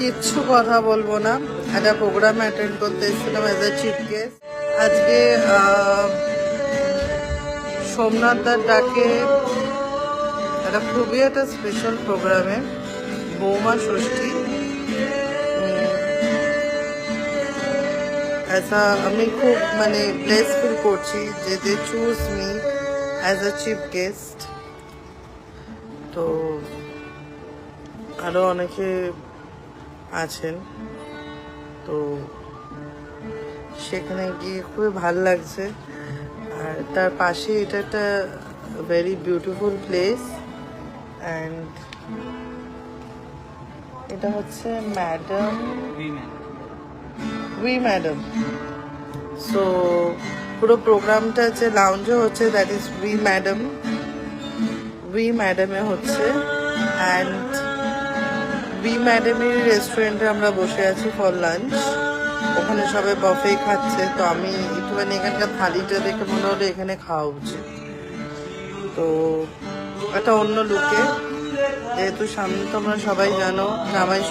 কিচ্ছু কথা বলবো না, একটা প্রোগ্রাম অ্যাটেন্ড করতে এসেছিলাম অ্যাজ এ চিফ গেস্ট। আজকে সোমনাথ দার ডাকে একটা খুবই একটা স্পেশাল প্রোগ্রামে বৌমা ষষ্ঠী। ऐसा আমি খুব মানে ব্লেস ফিল করছি যে they choose me as a chief guest. তো আরও অনেকে আছেন, তো সেখানে গিয়ে খুবই ভাল লাগছে। আর তার পাশে এটা একটা ভেরি বিউটিফুল প্লেস। অ্যান্ড এটা হচ্ছে ম্যাডাম। সো পুরো প্রোগ্রামটা যে লাউঞ্জে হচ্ছে, দ্যাট ইজ ম্যাডামে হচ্ছে। অ্যান্ড ম্যাডামের রেস্টুরেন্টে আমরা বসে আছি ফর লাঞ্চ। ওখানে সবাই বফে খাচ্ছে, তো আমি একটুখানি এখানকার থালিটা দেখে মনে হলো এখানে খাওয়া উচিত। তো একটা অন্য লুকে, যেহেতু সামনে তোমরা সবাই জানো জামাই